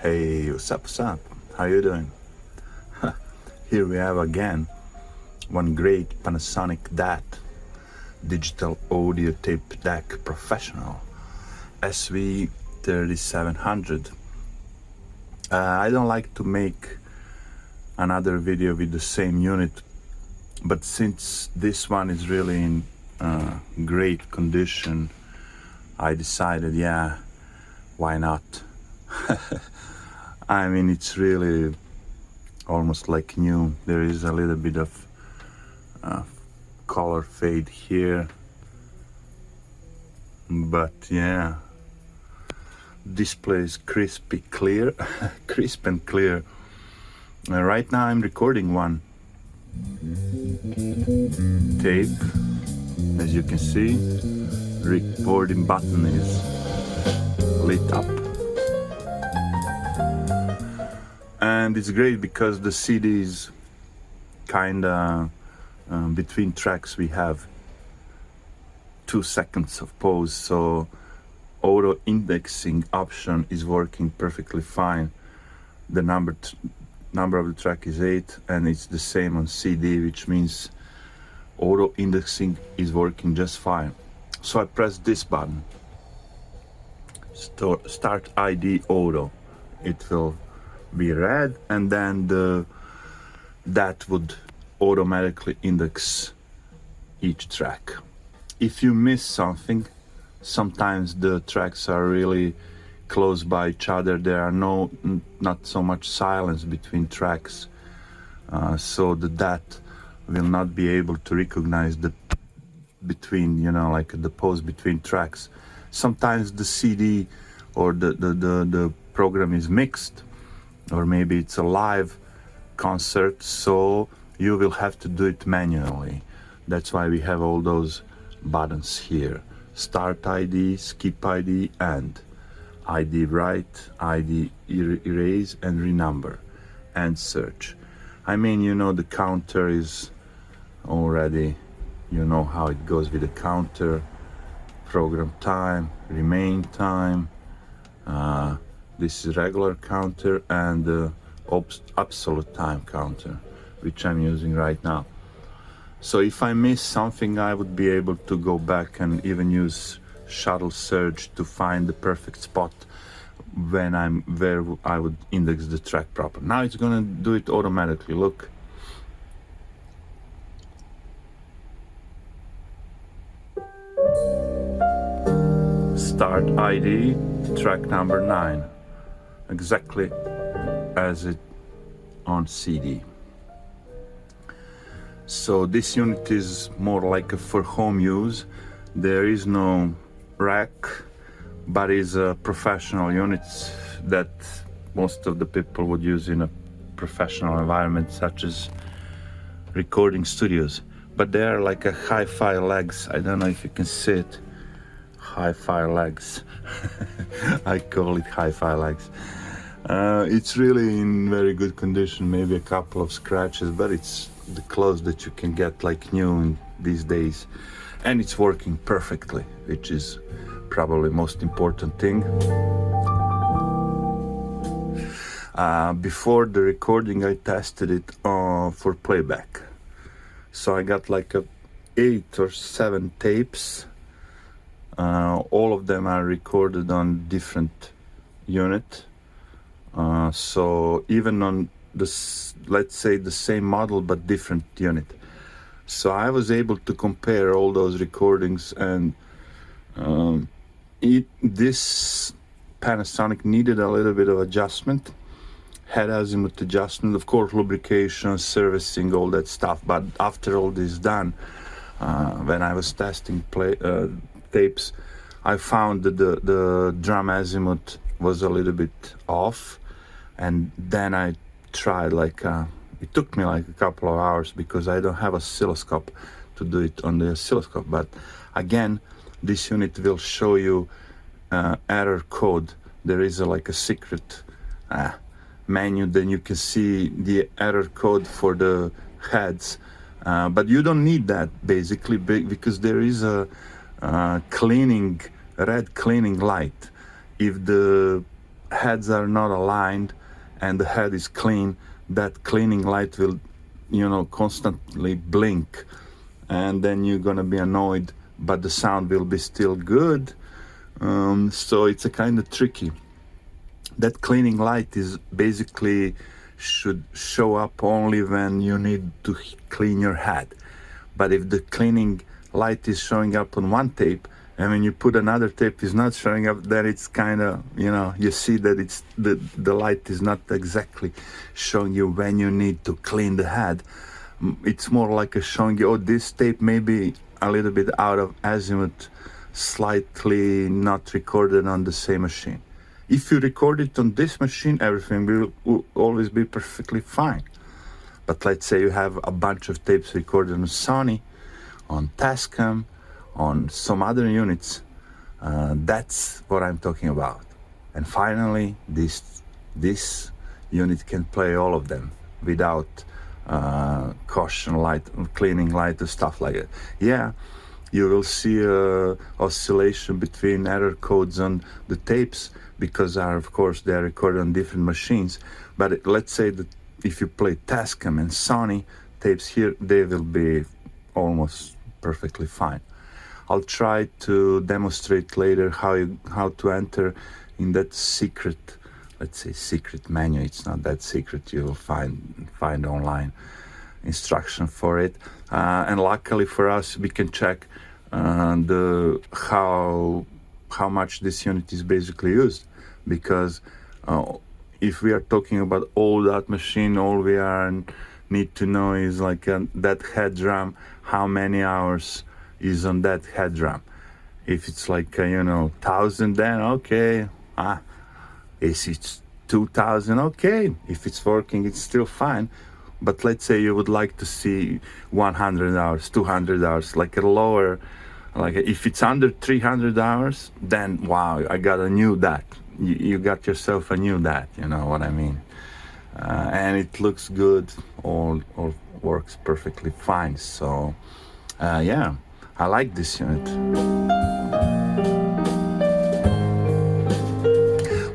Hey, what's up, what's up? How you doing? Here we have again one great Panasonic DAT, Digital Audio Tape Deck Professional, SV-3700. I don't like to make another video with the same unit, but since this one is really in great condition, I decided, yeah, why not? I mean, it's really almost like new. There is a little bit of color fade here, but yeah, display is crispy clear, crisp and clear. Right now I'm recording one tape. As you can see, recording button is lit up. And it's great because the CD is kinda between tracks we have 2 seconds of pause, so auto indexing option is working perfectly fine. The number of the track is 8 and it's the same on CD, which means auto indexing is working just fine. So I press this button, start ID auto. It will be red, and then that would automatically index each track. If you miss something, sometimes the tracks are really close by each other. There are not so much silence between tracks, so the DAT will not be able to recognize the between, like the pause between tracks. Sometimes the CD or the program is mixed, or maybe it's a live concert, so you will have to do it manually. That's why we have all those buttons here: start ID, skip ID, and ID write, ID erase and renumber, and search. I mean, the counter is already, how it goes with the counter: program time, remain time, this is regular counter, and absolute time counter, which I'm using right now. So if I miss something, I would be able to go back and even use shuttle search to find the perfect spot where I would index the track proper. Now it's gonna do it automatically. Look. Start ID, track number 9. Exactly as it on CD. So this unit is more like for home use. There is no rack, but is a professional unit that most of the people would use in a professional environment, such as recording studios. But they are like a HiFi legs. I don't know if you can see it. HiFi legs. I call it HiFi legs. It's really in very good condition, maybe a couple of scratches, but it's the clothes that you can get like new in these days, and it's working perfectly, which is probably most important thing. Before the recording, I tested it for playback, so I got like 8 or 7 tapes. All of them are recorded on different unit, so even on this, let's say the same model but different unit. So I was able to compare all those recordings, and this Panasonic needed a little bit of adjustment, head azimuth adjustment, of course, lubrication, servicing, all that stuff. But after all this done, when I was testing tapes, I found that the drum azimuth was a little bit off, and then I tried it took me like a couple of hours because I don't have an oscilloscope to do it on the oscilloscope. But again, this unit will show you error code. There is like a secret menu, then you can see the error code for the heads, but you don't need that basically because there is a red cleaning light. If the heads are not aligned and the head is clean, that cleaning light will, constantly blink, and then you're gonna be annoyed, but the sound will be still good. So it's a kind of tricky. That cleaning light is basically should show up only when you need to clean your head. But if the cleaning light is showing up on one tape, and when you put another tape is not showing up, then it's kind of, you see that it's the light is not exactly showing you when you need to clean the head. It's more like a showing you, this tape may be a little bit out of azimuth, slightly not recorded on the same machine. If you record it on this machine, everything will always be perfectly fine. But let's say you have a bunch of tapes recorded on Sony, on Tascam, on some other units. That's what I'm talking about. And finally, this unit can play all of them without caution light, cleaning light, and stuff like that. Yeah, you will see oscillation between error codes on the tapes because of course they are recorded on different machines. But let's say that if you play Tascam and Sony tapes here, they will be almost perfectly fine. I'll try to demonstrate later how to enter in that secret, let's say secret menu. It's not that secret. You will find online instruction for it. And luckily for us, we can check how much this unit is basically used, because if we are talking about all that machine, all we need to know is like that head drum, how many hours is on that head drum. If it's like 1,000, then okay. If it's 2,000, okay. If it's working, it's still fine. But let's say you would like to see 100 hours, 200 hours, like a lower, like if it's under 300 hours, then wow, I got a new DAT. You got yourself a new DAT, you know what I mean? And it looks good, all works perfectly fine. So yeah, I like this unit.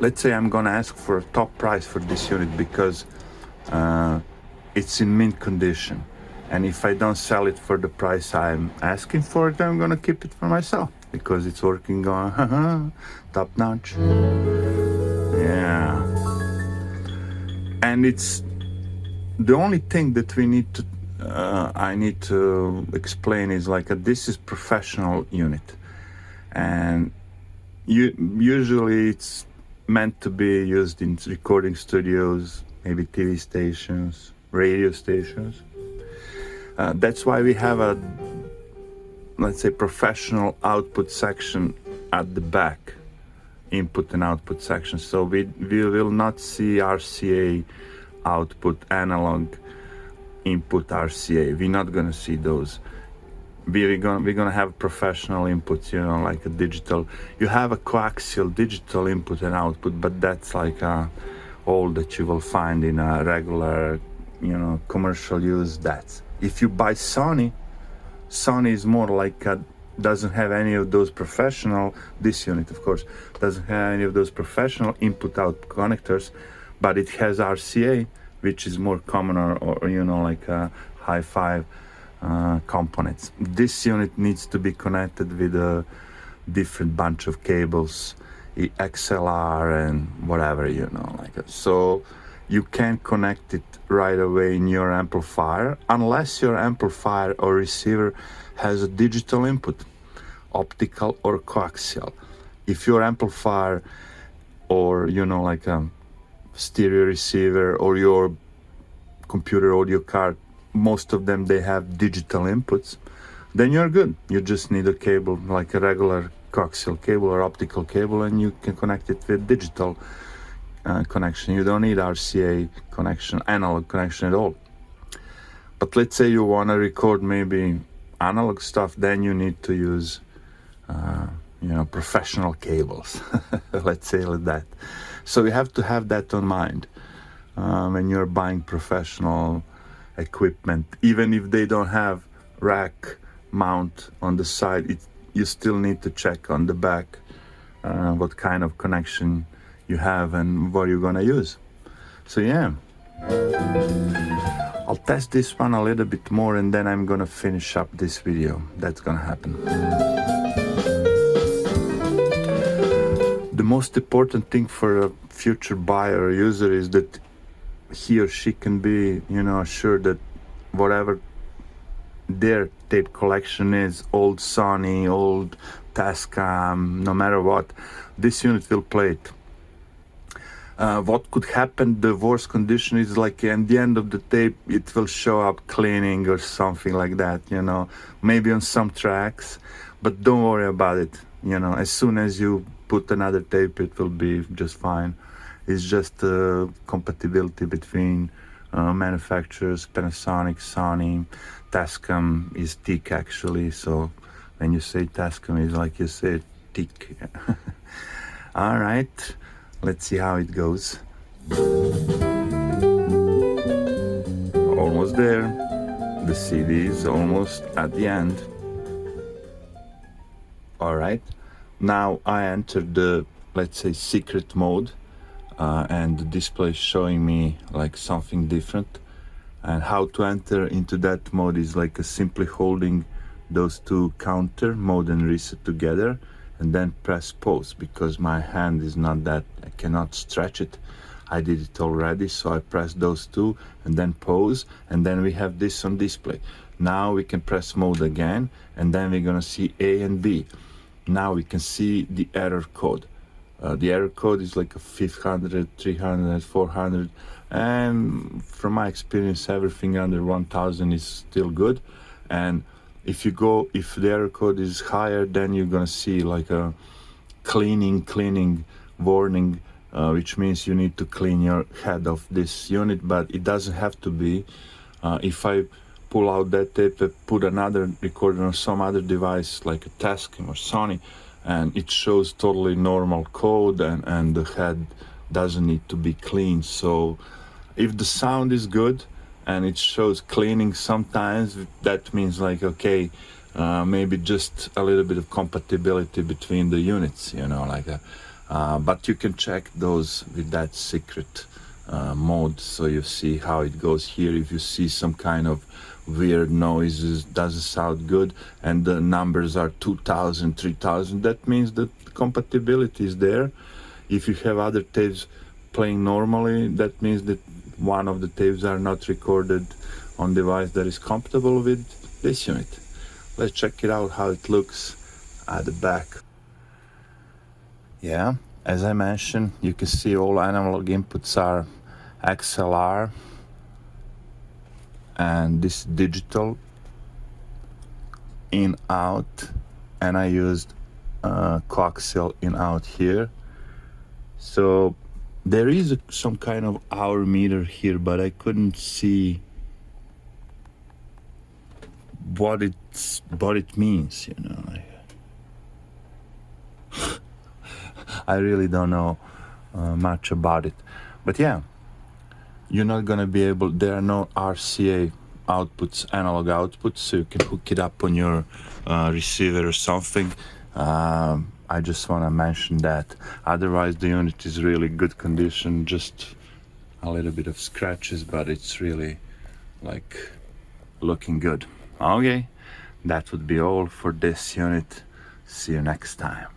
Let's say I'm gonna ask for a top price for this unit because it's in mint condition, and if I don't sell it for the price I'm asking for it, I'm gonna keep it for myself because it's working on top notch. Yeah, and it's the only thing that we need to I need to explain is like this is professional unit, and usually it's meant to be used in recording studios, maybe TV stations, radio stations. That's why we have a, let's say, professional output section at the back, input and output section. So we will not see RCA output, analog input RCA. We're not gonna see those. We're gonna have professional inputs, like a digital. You have a coaxial digital input and output, but that's like all that you will find in a regular, commercial use. That's if you buy Sony is more like doesn't have any of those professional. This unit, of course, doesn't have any of those professional input-out connectors, but it has RCA, which is more common, or like HiFi components. This unit needs to be connected with a different bunch of cables, XLR and whatever, so you can't connect it right away in your amplifier unless your amplifier or receiver has a digital input, optical or coaxial. If your amplifier or like a stereo receiver or your computer audio card, most of them they have digital inputs, then you're good. You just need a cable, like a regular coaxial cable or optical cable, and you can connect it with digital connection. You don't need RCA connection, analog connection at all. But let's say you want to record maybe analog stuff, then you need to use professional cables. Let's say like that. So you have to have that on mind when you're buying professional equipment. Even if they don't have rack mount on the side, you still need to check on the back what kind of connection you have and what you're gonna use. So yeah, I'll test this one a little bit more and then I'm gonna finish up this video. That's gonna happen. The most important thing for a future buyer or user is that he or she can be, you know, sure that whatever their tape collection is, old Sony, old Tascam, no matter what, this unit will play it. What could happen, the worst condition is like at the end of the tape it will show up cleaning or something like that, you know, maybe on some tracks, but don't worry about it, you know, as soon as you put another tape it will be just fine. It's just compatibility between manufacturers. Panasonic, Sony, Tascam is TIC actually, so when you say Tascam it's like you say TIC. All right, let's see how it goes. Almost there. The CD is almost at the end. All right, now I entered the, let's say, secret mode, and the display is showing me like something different. And how to enter into that mode is like simply holding those two counter, mode and reset, together, and then press pause, because my hand is not that, I cannot stretch it. I did it already, so I press those two and then pause, and then we have this on display. Now we can press mode again, and then we're gonna see A and B. Now we can see the error code. The error code is like a 500, 300, 400, and from my experience everything under 1000 is still good. And if the error code is higher, then you're gonna see like a cleaning warning, which means you need to clean your head of this unit, but it doesn't have to be. If I pull out that tape, put another recorder on some other device like a Tascam or Sony, and it shows totally normal code, and the head doesn't need to be cleaned. So if the sound is good and it shows cleaning sometimes, that means like, okay, maybe just a little bit of compatibility between the units, you know, like that. But you can check those with that secret mode, so you see how it goes here. If you see some kind of weird noises, doesn't sound good, and the numbers are 2000, 3000, that means that compatibility is there. If you have other tapes playing normally, that means that one of the tapes are not recorded on device that is compatible with this unit. Let's check it out how it looks at the back. Yeah, as I mentioned, you can see all analog inputs are XLR, and this digital in out, and I used coaxial in out here. So there is some kind of hour meter here, but I couldn't see what it means, you know. I really don't know much about it, but yeah, you're not gonna be able, there are no RCA outputs, analog outputs, so you can hook it up on your receiver or something. I just want to mention that. Otherwise the unit is really good condition, just a little bit of scratches, but it's really like looking good. Okay, that would be all for this unit. See you next time.